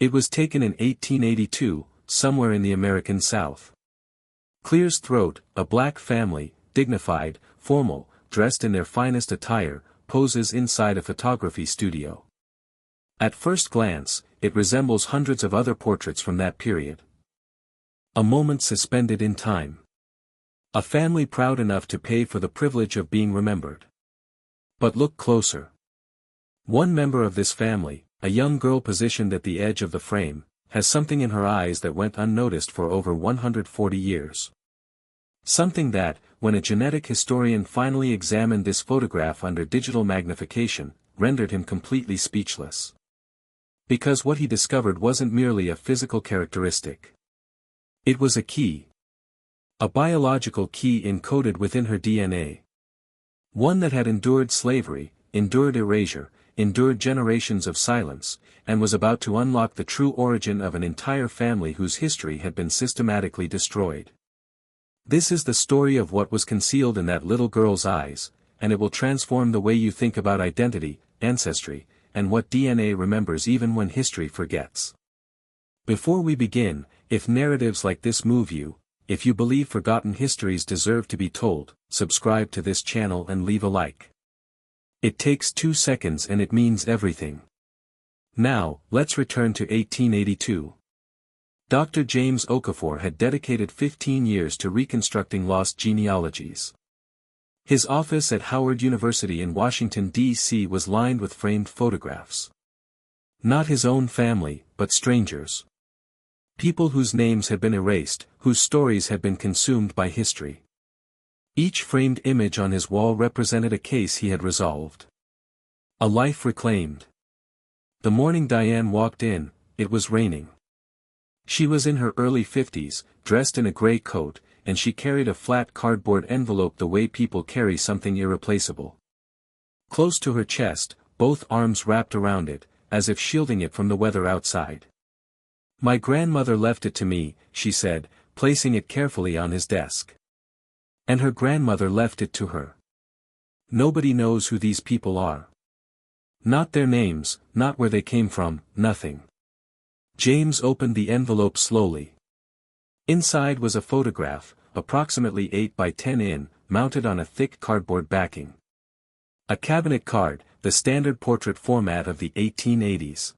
It was taken in 1882, somewhere in the American South. Clear's throat, a black family, dignified, formal, dressed in their finest attire, poses inside a photography studio. At first glance, it resembles hundreds of other portraits from that period. A moment suspended in time. A family proud enough to pay for the privilege of being remembered. But look closer. One member of this family, a young girl positioned at the edge of the frame, has something in her eyes that went unnoticed for over 140 years. Something that, when a genetic historian finally examined this photograph under digital magnification, rendered him completely speechless. Because what he discovered wasn't merely a physical characteristic. It was a key. A biological key encoded within her DNA. One that had endured slavery, endured erasure, endured generations of silence, and was about to unlock the true origin of an entire family whose history had been systematically destroyed. This is the story of what was concealed in that little girl's eyes, and it will transform the way you think about identity, ancestry, and what DNA remembers even when history forgets. Before we begin, if narratives like this move you, if you believe forgotten histories deserve to be told, subscribe to this channel and leave a like. It takes 2 seconds and it means everything. Now, let's return to 1882. Dr. James Okafor had dedicated 15 years to reconstructing lost genealogies. His office at Howard University in Washington, D.C. was lined with framed photographs. Not his own family, but strangers. People whose names had been erased, whose stories had been consumed by history. Each framed image on his wall represented a case he had resolved. A life reclaimed. The morning Diane walked in, it was raining. She was in her early 50s, dressed in a gray coat, and she carried a flat cardboard envelope the way people carry something irreplaceable. Close to her chest, both arms wrapped around it, as if shielding it from the weather outside. "My grandmother left it to me," she said, placing it carefully on his desk. "And her grandmother left it to her. Nobody knows who these people are. Not their names, not where they came from, nothing." James opened the envelope slowly. Inside was a photograph, approximately 8 by 10 in, mounted on a thick cardboard backing. A cabinet card, the standard portrait format of the 1880s.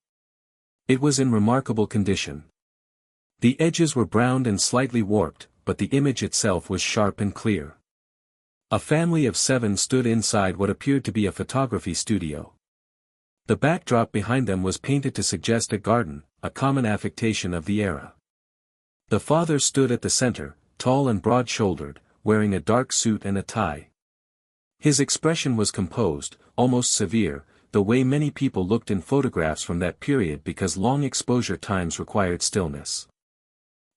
It was in remarkable condition. The edges were browned and slightly warped, but the image itself was sharp and clear. A family of 7 stood inside what appeared to be a photography studio. The backdrop behind them was painted to suggest a garden, a common affectation of the era. The father stood at the center, tall and broad-shouldered, wearing a dark suit and a tie. His expression was composed, almost severe, the way many people looked in photographs from that period because long exposure times required stillness.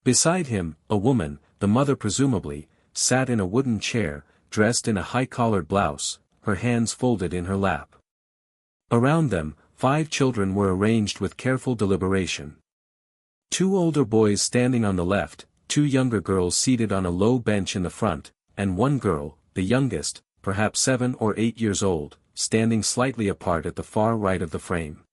Beside him, a woman, the mother presumably, sat in a wooden chair, dressed in a high-collared blouse, her hands folded in her lap. Around them, 5 children were arranged with careful deliberation. 2 older boys standing on the left, 2 younger girls seated on a low bench in the front, and 1 girl, the youngest, perhaps 7 or 8 years old, standing slightly apart at the far right of the frame.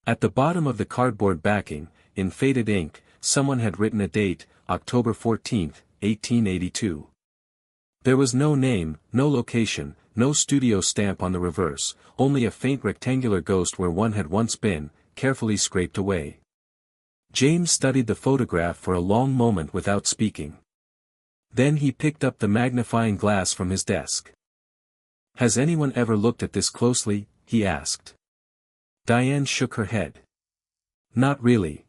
At the bottom of the cardboard backing, in faded ink, someone had written a date, October 14, 1882. There was no name, no location, no studio stamp on the reverse, only a faint rectangular ghost where one had once been, carefully scraped away. James studied the photograph for a long moment without speaking. Then he picked up the magnifying glass from his desk. "Has anyone ever looked at this closely?" he asked. Diane shook her head. "Not really.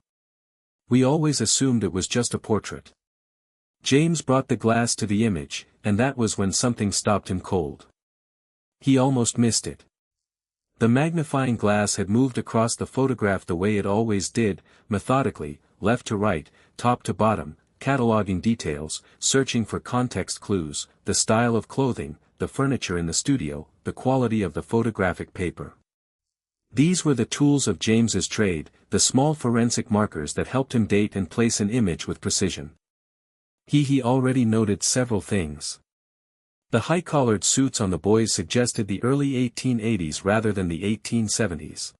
We always assumed it was just a portrait." James brought the glass to the image, and that was when something stopped him cold. He almost missed it. The magnifying glass had moved across the photograph the way it always did, methodically, left to right, top to bottom, cataloging details, searching for context clues, the style of clothing, the furniture in the studio, the quality of the photographic paper. These were the tools of James's trade, the small forensic markers that helped him date and place an image with precision. He already noted several things. The high-collared suits on the boys suggested the early 1880s rather than the 1870s.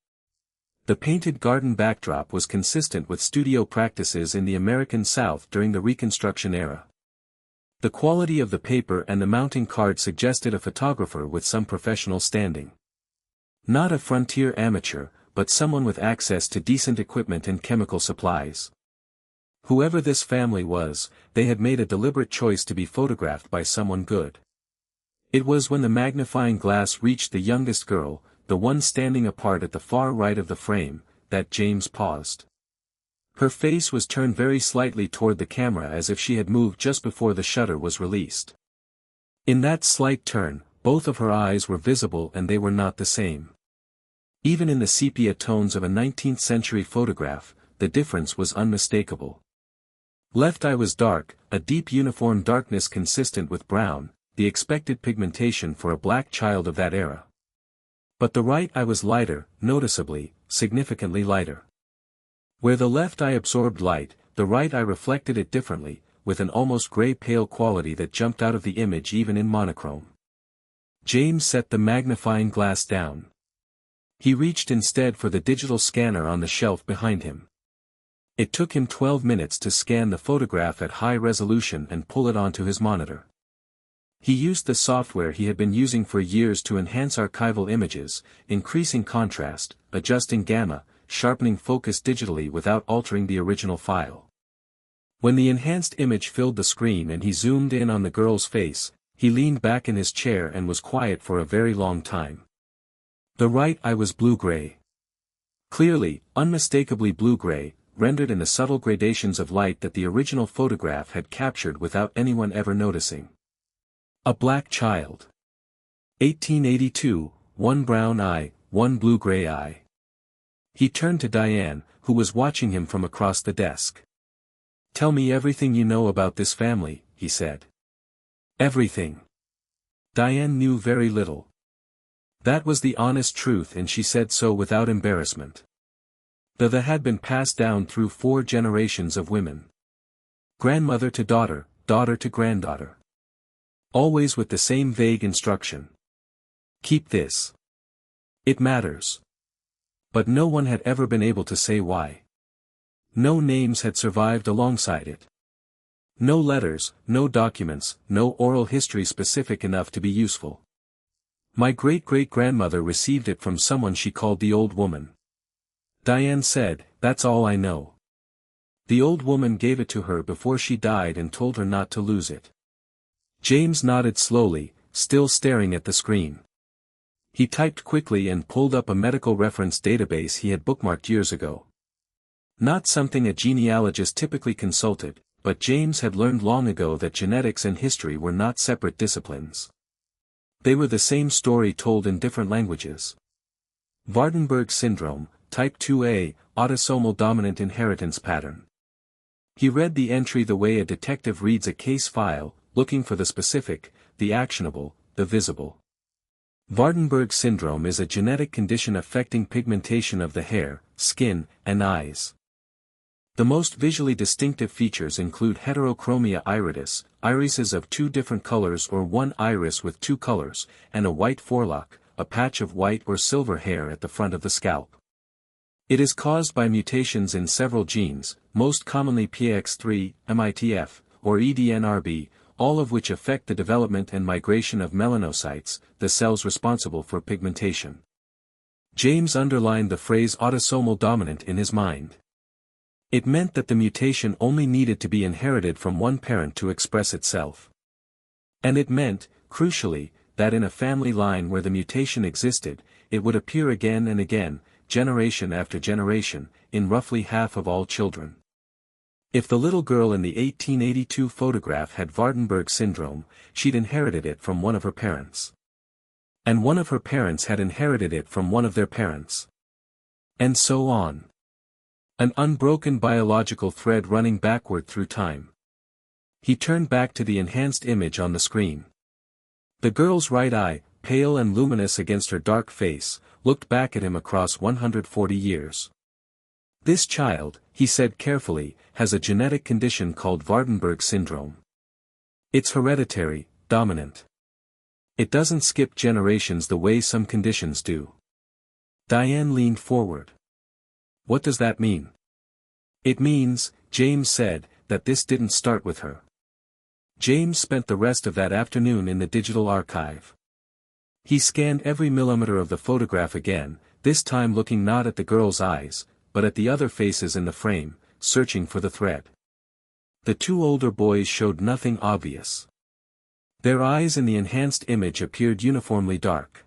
The painted garden backdrop was consistent with studio practices in the American South during the Reconstruction era. The quality of the paper and the mounting card suggested a photographer with some professional standing. Not a frontier amateur, but someone with access to decent equipment and chemical supplies. Whoever this family was, they had made a deliberate choice to be photographed by someone good. It was when the magnifying glass reached the youngest girl, the one standing apart at the far right of the frame, that James paused. Her face was turned very slightly toward the camera as if she had moved just before the shutter was released. In that slight turn, both of her eyes were visible and they were not the same. Even in the sepia tones of a 19th-century photograph, the difference was unmistakable. Left eye was dark, a deep uniform darkness consistent with brown, the expected pigmentation for a black child of that era. But the right eye was lighter, noticeably, significantly lighter. Where the left eye absorbed light, the right eye reflected it differently, with an almost gray-pale quality that jumped out of the image even in monochrome. James set the magnifying glass down. He reached instead for the digital scanner on the shelf behind him. It took him 12 minutes to scan the photograph at high resolution and pull it onto his monitor. He used the software he had been using for years to enhance archival images, increasing contrast, adjusting gamma, sharpening focus digitally without altering the original file. When the enhanced image filled the screen and he zoomed in on the girl's face, he leaned back in his chair and was quiet for a very long time. The right eye was blue-gray. Clearly, unmistakably blue-gray, rendered in the subtle gradations of light that the original photograph had captured without anyone ever noticing. A black child. 1882, one brown eye, one blue-gray eye. He turned to Diane, who was watching him from across the desk. "Tell me everything you know about this family," he said. Everything. Diane knew very little. That was the honest truth and she said so without embarrassment. The had been passed down through 4 generations of women. Grandmother to daughter, daughter to granddaughter. Always with the same vague instruction. Keep this. It matters. But no one had ever been able to say why. No names had survived alongside it. No letters, no documents, no oral history specific enough to be useful. My great-great-grandmother received it from someone she called the old woman. Diane said, "That's all I know." The old woman gave it to her before she died and told her not to lose it. James nodded slowly, still staring at the screen. He typed quickly and pulled up a medical reference database he had bookmarked years ago. Not something a genealogist typically consulted, but James had learned long ago that genetics and history were not separate disciplines. They were the same story told in different languages. Waardenburg syndrome, type 2A, autosomal dominant inheritance pattern. He read the entry the way a detective reads a case file, looking for the specific, the actionable, the visible. Waardenburg syndrome is a genetic condition affecting pigmentation of the hair, skin, and eyes. The most visually distinctive features include heterochromia iridis, irises of 2 different colors or one iris with 2 colors, and a white forelock, a patch of white or silver hair at the front of the scalp. It is caused by mutations in several genes, most commonly PX3, MITF, or EDNRB, all of which affect the development and migration of melanocytes, the cells responsible for pigmentation. James underlined the phrase autosomal dominant in his mind. It meant that the mutation only needed to be inherited from one parent to express itself. And it meant, crucially, that in a family line where the mutation existed, it would appear again and again, generation after generation, in roughly half of all children. If the little girl in the 1882 photograph had Waardenburg syndrome, she'd inherited it from one of her parents. And one of her parents had inherited it from one of their parents. And so on. An unbroken biological thread running backward through time. He turned back to the enhanced image on the screen. The girl's right eye, pale and luminous against her dark face, looked back at him across 140 years. This child, he said carefully, has a genetic condition called Waardenburg syndrome. It's hereditary, dominant. It doesn't skip generations the way some conditions do. Diane leaned forward. What does that mean? It means, James said, that this didn't start with her. James spent the rest of that afternoon in the digital archive. He scanned every millimeter of the photograph again, this time looking not at the girl's eyes, but at the other faces in the frame, searching for the thread. The two older boys showed nothing obvious. Their eyes in the enhanced image appeared uniformly dark.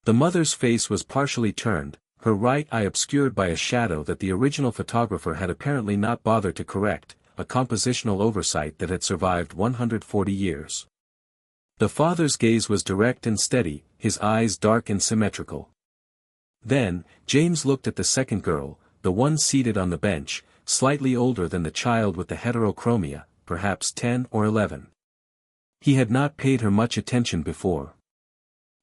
The mother's face was partially turned, her right eye obscured by a shadow that the original photographer had apparently not bothered to correct, a compositional oversight that had survived 140 years. The father's gaze was direct and steady, his eyes dark and symmetrical. Then, James looked at the second girl, the one seated on the bench, slightly older than the child with the heterochromia, perhaps 10 or 11. He had not paid her much attention before.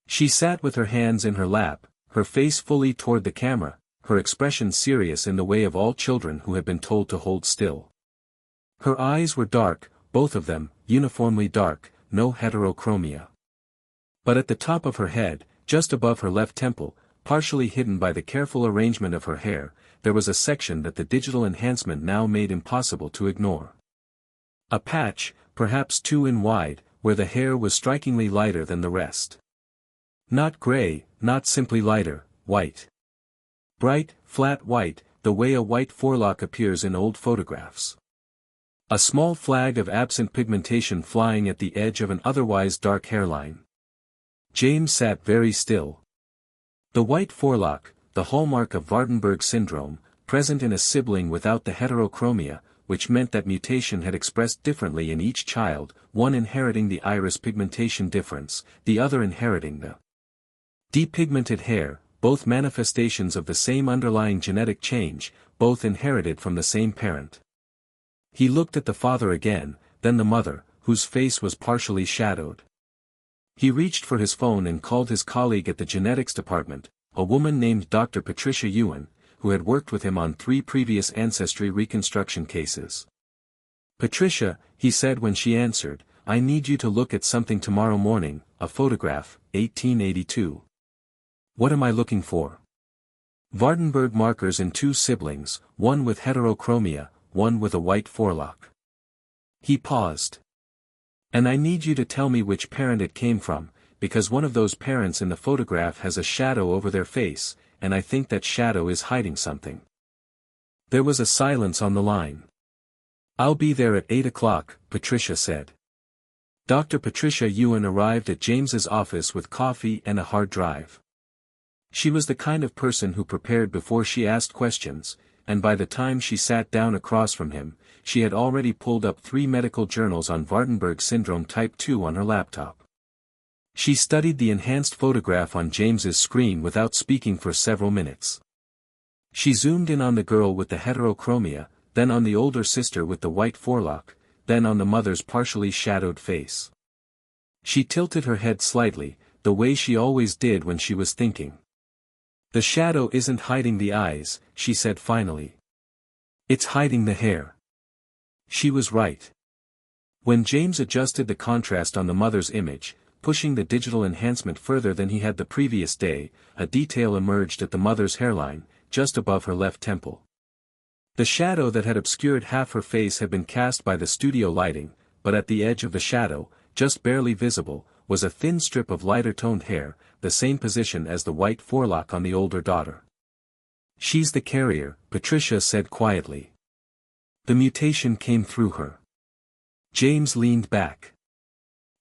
She sat with her hands in her lap, her face fully toward the camera, her expression serious in the way of all children who have been told to hold still. Her eyes were dark, both of them, uniformly dark, no heterochromia. But at the top of her head, just above her left temple, partially hidden by the careful arrangement of her hair, there was a section that the digital enhancement now made impossible to ignore. A patch, perhaps 2 in wide, where the hair was strikingly lighter than the rest. Not gray, not simply lighter, white. Bright, flat white, the way a white forelock appears in old photographs. A small flag of absent pigmentation flying at the edge of an otherwise dark hairline. James sat very still. The white forelock, the hallmark of Waardenburg syndrome, present in a sibling without the heterochromia, which meant that mutation had expressed differently in each child, one inheriting the iris pigmentation difference, the other inheriting the depigmented hair, both manifestations of the same underlying genetic change, both inherited from the same parent. He looked at the father again, then the mother, whose face was partially shadowed. He reached for his phone and called his colleague at the genetics department, a woman named Dr. Patricia Ewan, who had worked with him on 3 previous ancestry reconstruction cases. "Patricia," he said when she answered, "I need you to look at something tomorrow morning, a photograph, 1882. "What am I looking for?" "Waardenburg markers in 2 siblings, one with heterochromia, one with a white forelock." He paused. "And I need you to tell me which parent it came from, because one of those parents in the photograph has a shadow over their face, and I think that shadow is hiding something." There was a silence on the line. "I'll be there at 8 o'clock, Patricia said. Dr. Patricia Ewan arrived at James's office with coffee and a hard drive. She was the kind of person who prepared before she asked questions, and by the time she sat down across from him, she had already pulled up 3 medical journals on Waardenburg syndrome type 2 on her laptop. She studied the enhanced photograph on James's screen without speaking for several minutes. She zoomed in on the girl with the heterochromia, then on the older sister with the white forelock, then on the mother's partially shadowed face. She tilted her head slightly, the way she always did when she was thinking. "The shadow isn't hiding the eyes," she said finally. "It's hiding the hair." She was right. When James adjusted the contrast on the mother's image, pushing the digital enhancement further than he had the previous day, a detail emerged at the mother's hairline, just above her left temple. The shadow that had obscured half her face had been cast by the studio lighting, but at the edge of the shadow, just barely visible, was a thin strip of lighter-toned hair, the same position as the white forelock on the older daughter. "She's the carrier," Patricia said quietly. "The mutation came through her." James leaned back.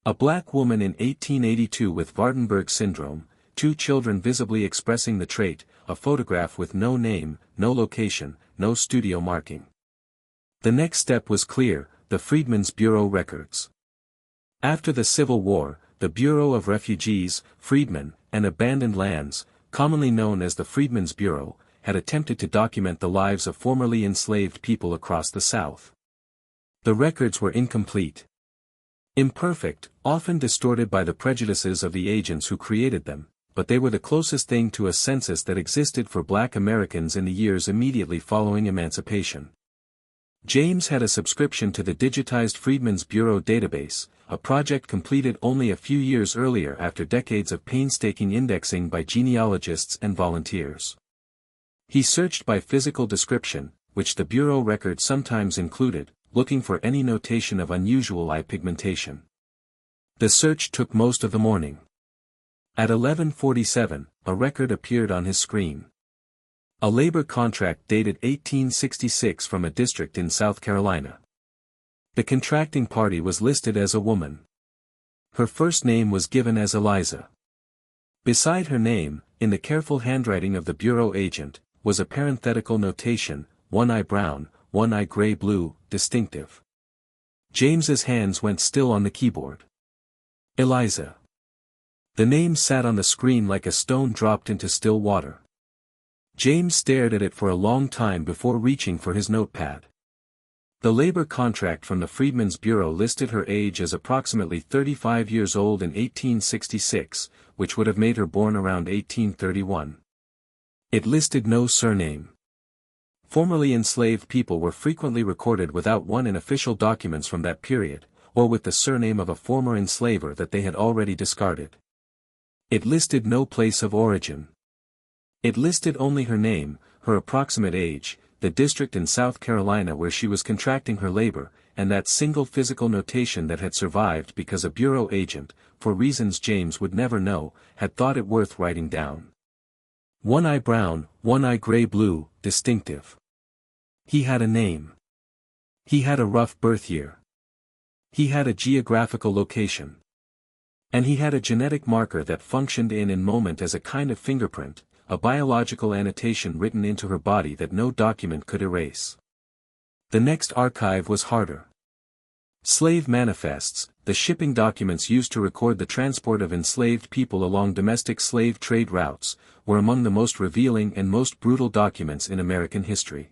A black woman in 1882 with Waardenburg syndrome, 2 children visibly expressing the trait, a photograph with no name, no location, no studio marking. The next step was clear, the Freedmen's Bureau records. After the Civil War, the Bureau of Refugees, Freedmen, and Abandoned Lands, commonly known as the Freedmen's Bureau, had attempted to document the lives of formerly enslaved people across the South. The records were incomplete. Imperfect, often distorted by the prejudices of the agents who created them, but they were the closest thing to a census that existed for Black Americans in the years immediately following emancipation. James had a subscription to the digitized Freedmen's Bureau database, a project completed only a few years earlier after decades of painstaking indexing by genealogists and volunteers. He searched by physical description, which the bureau record sometimes included, looking for any notation of unusual eye pigmentation. The search took most of the morning. At 11:47, a record appeared on his screen. A labor contract dated 1866 from a district in South Carolina. The contracting party was listed as a woman. Her first name was given as Eliza. Beside her name, in the careful handwriting of the bureau agent, was a parenthetical notation, one eye brown, one eye gray-blue, distinctive. James's hands went still on the keyboard. Eliza. The name sat on the screen like a stone dropped into still water. James stared at it for a long time before reaching for his notepad. The labor contract from the Freedmen's Bureau listed her age as approximately 35 years old in 1866, which would have made her born around 1831. It listed no surname. Formerly enslaved people were frequently recorded without one in official documents from that period, or with the surname of a former enslaver that they had already discarded. It listed no place of origin. It listed only her name, her approximate age, the district in South Carolina where she was contracting her labor, and that single physical notation that had survived because a bureau agent, for reasons James would never know, had thought it worth writing down. One eye brown, one eye gray-blue, distinctive. He had a name. He had a rough birth year. He had a geographical location. And he had a genetic marker that functioned in and moment as a kind of fingerprint, a biological annotation written into her body that no document could erase. The next archive was harder. Slave manifests, the shipping documents used to record the transport of enslaved people along domestic slave trade routes, were among the most revealing and most brutal documents in American history.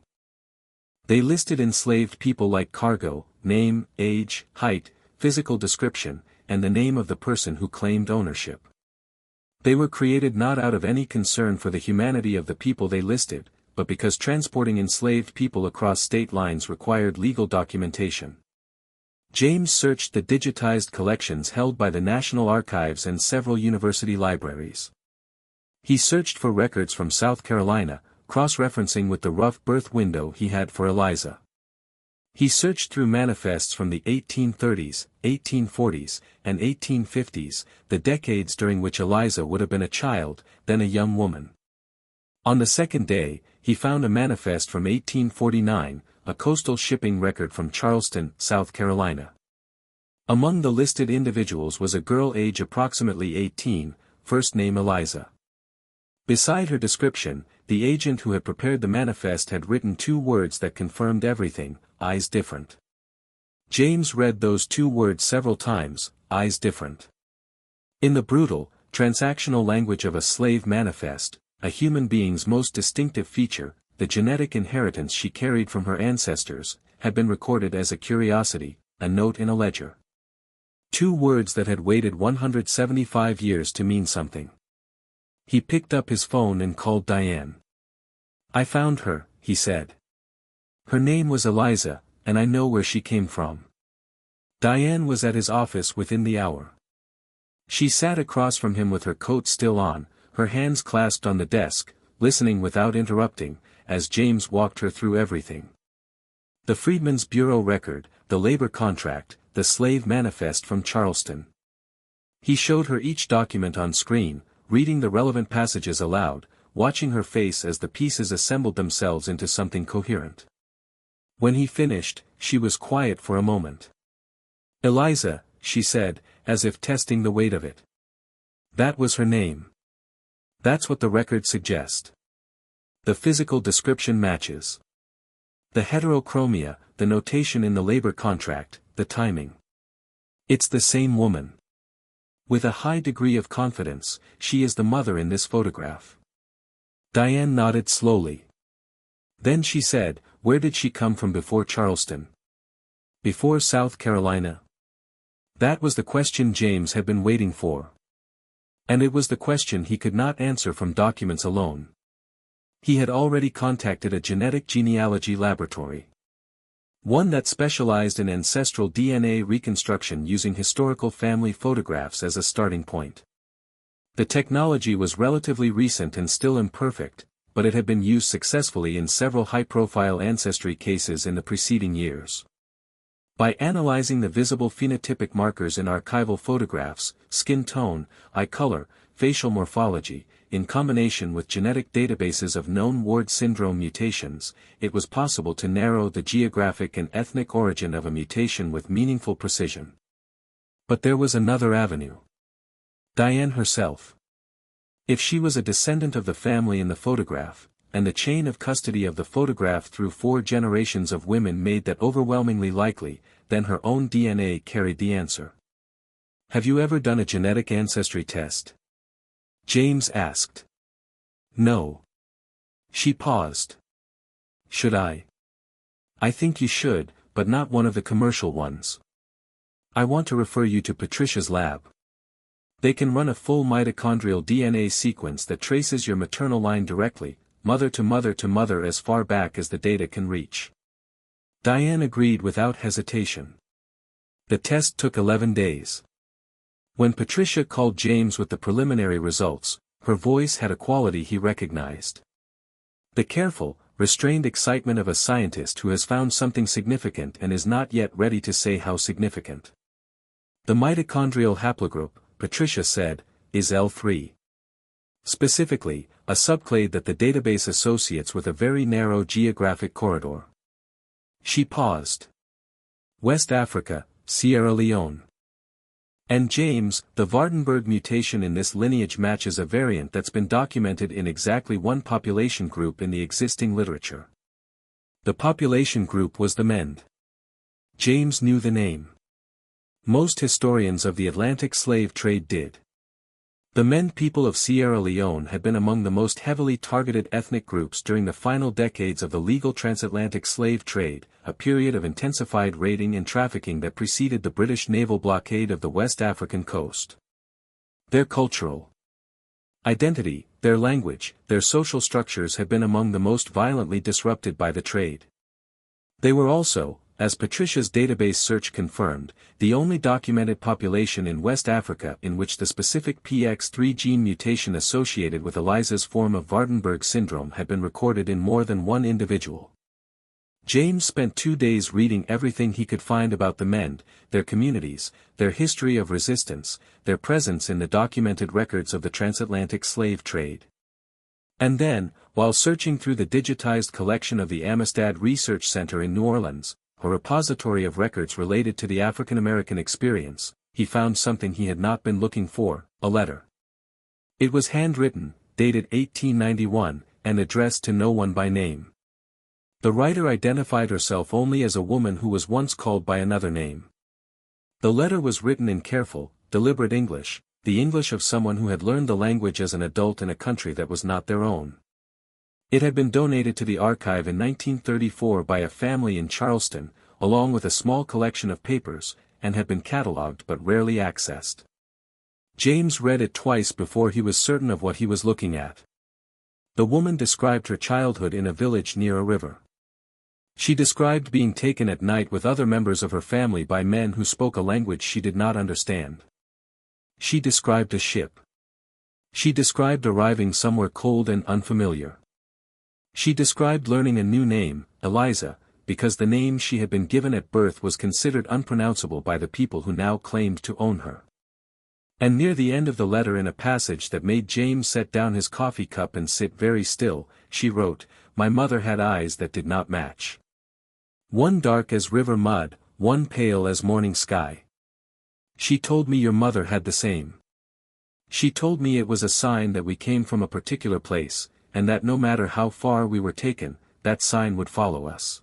They listed enslaved people like cargo, name, age, height, physical description, and the name of the person who claimed ownership. They were created not out of any concern for the humanity of the people they listed, but because transporting enslaved people across state lines required legal documentation. James searched the digitized collections held by the National Archives and several university libraries. He searched for records from South Carolina, cross-referencing with the rough birth window he had for Eliza. He searched through manifests from the 1830s, 1840s, and 1850s, the decades during which Eliza would have been a child, then a young woman. On the second day, he found a manifest from 1849, a coastal shipping record from Charleston, South Carolina. Among the listed individuals was a girl age approximately 18, first name Eliza. Beside her description, the agent who had prepared the manifest had written two words that confirmed everything: eyes different. James read those two words several times, eyes different. In the brutal, transactional language of a slave manifest, a human being's most distinctive feature, the genetic inheritance she carried from her ancestors, had been recorded as a curiosity, a note in a ledger. Two words that had waited 175 years to mean something. He picked up his phone and called Diane. "I found her," he said. "Her name was Eliza, and I know where she came from." Diane was at his office within the hour. She sat across from him with her coat still on, her hands clasped on the desk, listening without interrupting, as James walked her through everything. The Freedmen's Bureau record, the labor contract, the slave manifest from Charleston. He showed her each document on screen, reading the relevant passages aloud, watching her face as the pieces assembled themselves into something coherent. When he finished, she was quiet for a moment. "Eliza," she said, as if testing the weight of it. "That was her name. That's what the records suggest. The physical description matches. The heterochromia, the notation in the labor contract, the timing. It's the same woman. With a high degree of confidence, she is the mother in this photograph." Diane nodded slowly. Then she said, "Where did she come from before Charleston? Before South Carolina?" That was the question James had been waiting for. And it was the question he could not answer from documents alone. He had already contacted a genetic genealogy laboratory. One that specialized in ancestral DNA reconstruction using historical family photographs as a starting point. The technology was relatively recent and still imperfect, but it had been used successfully in several high-profile ancestry cases in the preceding years. By analyzing the visible phenotypic markers in archival photographs, skin tone, eye color, facial morphology, in combination with genetic databases of known Ward syndrome mutations, it was possible to narrow the geographic and ethnic origin of a mutation with meaningful precision. But there was another avenue. Diane herself. If she was a descendant of the family in the photograph, and the chain of custody of the photograph through 4 generations of women made that overwhelmingly likely, then her own DNA carried the answer. Have you ever done a genetic ancestry test? James asked. No. She paused. Should I? I think you should, but not one of the commercial ones. I want to refer you to Patricia's lab. They can run a full mitochondrial DNA sequence that traces your maternal line directly, mother to mother to mother as far back as the data can reach. Diane agreed without hesitation. The test took 11 days. When Patricia called James with the preliminary results, her voice had a quality he recognized. The careful, restrained excitement of a scientist who has found something significant and is not yet ready to say how significant. The mitochondrial haplogroup, Patricia said, is L3. Specifically, a subclade that the database associates with a very narrow geographic corridor. She paused. West Africa, Sierra Leone. And James, the Waardenburg mutation in this lineage matches a variant that's been documented in exactly one population group in the existing literature. The population group was the Mende. James knew the name. Most historians of the Atlantic slave trade did. The Mende people of Sierra Leone had been among the most heavily targeted ethnic groups during the final decades of the legal transatlantic slave trade, a period of intensified raiding and trafficking that preceded the British naval blockade of the West African coast. Their cultural identity, their language, their social structures had been among the most violently disrupted by the trade. They were also, as Patricia's database search confirmed, the only documented population in West Africa in which the specific PX3 gene mutation associated with Eliza's form of Waardenburg syndrome had been recorded in more than one individual. James spent 2 days reading everything he could find about the Mende, their communities, their history of resistance, their presence in the documented records of the transatlantic slave trade. And then, while searching through the digitized collection of the Amistad Research Center in New Orleans, a repository of records related to the African American experience, he found something he had not been looking for, a letter. It was handwritten, dated 1891, and addressed to no one by name. The writer identified herself only as a woman who was once called by another name. The letter was written in careful, deliberate English, the English of someone who had learned the language as an adult in a country that was not their own. It had been donated to the archive in 1934 by a family in Charleston, along with a small collection of papers, and had been catalogued but rarely accessed. James read it twice before he was certain of what he was looking at. The woman described her childhood in a village near a river. She described being taken at night with other members of her family by men who spoke a language she did not understand. She described a ship. She described arriving somewhere cold and unfamiliar. She described learning a new name, Eliza, because the name she had been given at birth was considered unpronounceable by the people who now claimed to own her. And near the end of the letter, in a passage that made James set down his coffee cup and sit very still, she wrote, "My mother had eyes that did not match. One dark as river mud, one pale as morning sky. She told me your mother had the same. She told me it was a sign that we came from a particular place, and that no matter how far we were taken, that sign would follow us."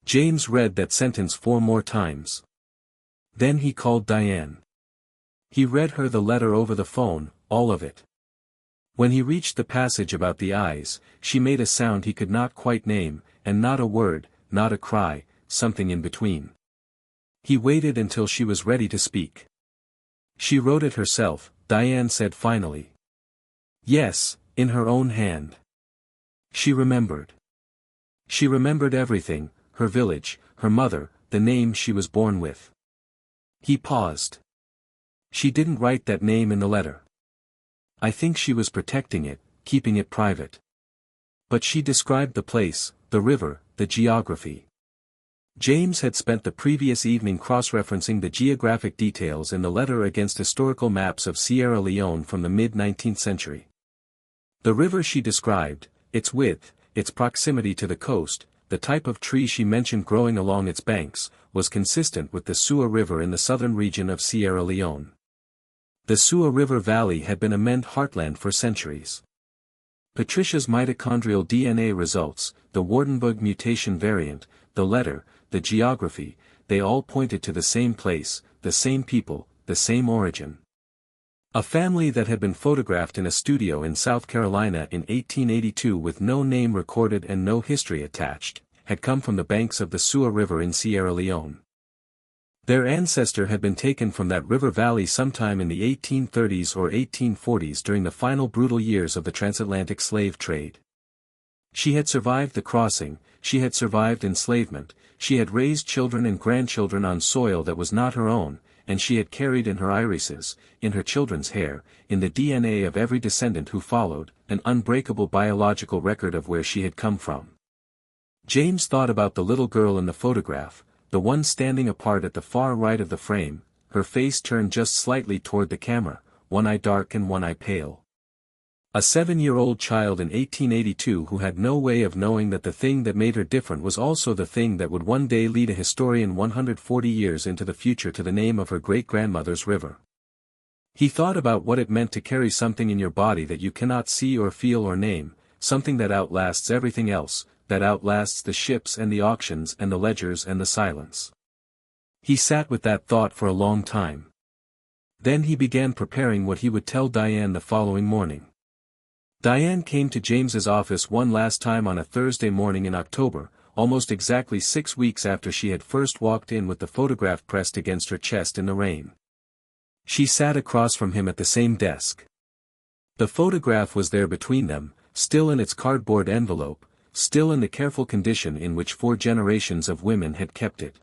James read that sentence 4 more times. Then he called Diane. He read her the letter over the phone, all of it. When he reached the passage about the eyes, she made a sound he could not quite name, and not a word, not a cry, something in between. He waited until she was ready to speak. She wrote it herself, Diane said finally. Yes, in her own hand. She remembered. She remembered everything, her village, her mother, the name she was born with. He paused. She didn't write that name in the letter. I think she was protecting it, keeping it private. But she described the place, the river, the geography. James had spent the previous evening cross-referencing the geographic details in the letter against historical maps of Sierra Leone from the mid-19th century. The river she described, its width, its proximity to the coast, the type of tree she mentioned growing along its banks, was consistent with the Suwa River in the southern region of Sierra Leone. The Suwa River Valley had been a Mende heartland for centuries. Patricia's mitochondrial DNA results, the Waardenburg mutation variant, the letter, the geography, they all pointed to the same place, the same people, the same origin. A family that had been photographed in a studio in South Carolina in 1882 with no name recorded and no history attached, had come from the banks of the Suwa River in Sierra Leone. Their ancestor had been taken from that river valley sometime in the 1830s or 1840s during the final brutal years of the transatlantic slave trade. She had survived the crossing, she had survived enslavement, she had raised children and grandchildren on soil that was not her own, and she had carried in her irises, in her children's hair, in the DNA of every descendant who followed, an unbreakable biological record of where she had come from. James thought about the little girl in the photograph, the one standing apart at the far right of the frame, her face turned just slightly toward the camera, one eye dark and one eye pale. A 7-year-old child in 1882 who had no way of knowing that the thing that made her different was also the thing that would one day lead a historian 140 years into the future to the name of her great-grandmother's river. He thought about what it meant to carry something in your body that you cannot see or feel or name, something that outlasts everything else, that outlasts the ships and the auctions and the ledgers and the silence. He sat with that thought for a long time. Then he began preparing what he would tell Diane the following morning. Diane came to James's office one last time on a Thursday morning in October, almost exactly 6 weeks after she had first walked in with the photograph pressed against her chest in the rain. She sat across from him at the same desk. The photograph was there between them, still in its cardboard envelope, still in the careful condition in which 4 generations of women had kept it.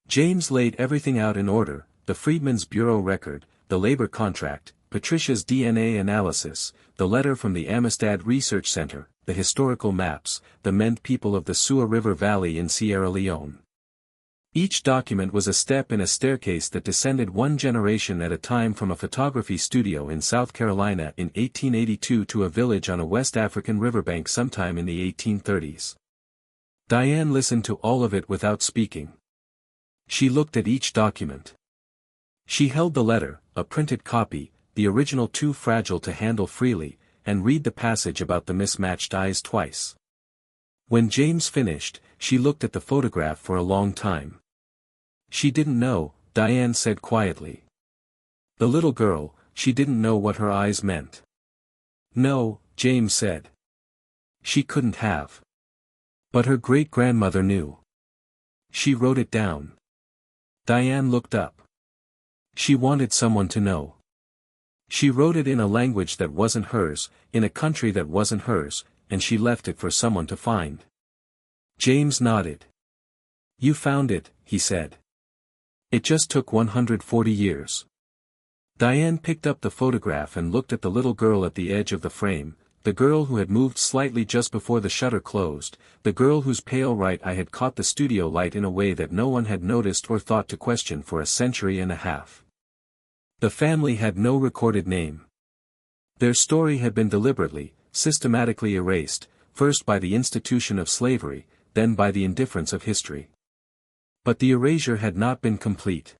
James laid everything out in order, the Freedmen's Bureau record, the labor contract, Patricia's DNA analysis, the letter from the Amistad Research Center, the historical maps, the Mende people of the Suwa River Valley in Sierra Leone. Each document was a step in a staircase that descended 1 generation at a time from a photography studio in South Carolina in 1882 to a village on a West African riverbank sometime in the 1830s. Diane listened to all of it without speaking. She looked at each document. She held the letter, a printed copy, the original too fragile to handle freely, and read the passage about the mismatched eyes twice. When James finished, she looked at the photograph for a long time. She didn't know, Diane said quietly. The little girl, she didn't know what her eyes meant. No, James said. She couldn't have. But her great-grandmother knew. She wrote it down. Diane looked up. She wanted someone to know. She wrote it in a language that wasn't hers, in a country that wasn't hers, and she left it for someone to find. James nodded. You found it, he said. It just took 140 years. Diane picked up the photograph and looked at the little girl at the edge of the frame, the girl who had moved slightly just before the shutter closed, the girl whose pale right eye had caught the studio light in a way that no one had noticed or thought to question for a century and a half. The family had no recorded name. Their story had been deliberately, systematically erased, first by the institution of slavery, then by the indifference of history. But the erasure had not been complete.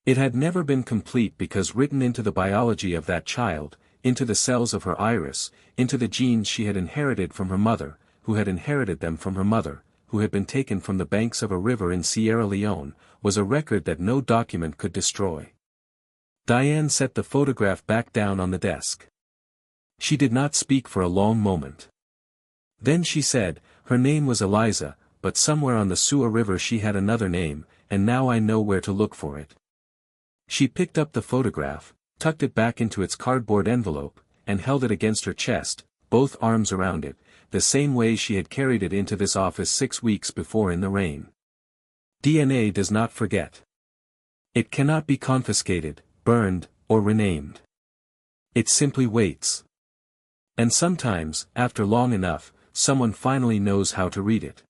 It had never been complete because written into the biology of that child, into the cells of her iris, into the genes she had inherited from her mother, who had inherited them from her mother, who had been taken from the banks of a river in Sierra Leone, was a record that no document could destroy. Diane set the photograph back down on the desk. She did not speak for a long moment. Then she said, her name was Eliza, but somewhere on the Suwa River she had another name, and now I know where to look for it. She picked up the photograph, tucked it back into its cardboard envelope, and held it against her chest, both arms around it, the same way she had carried it into this office 6 weeks before in the rain. DNA does not forget. It cannot be confiscated, burned, or renamed. It simply waits. And sometimes, after long enough, someone finally knows how to read it.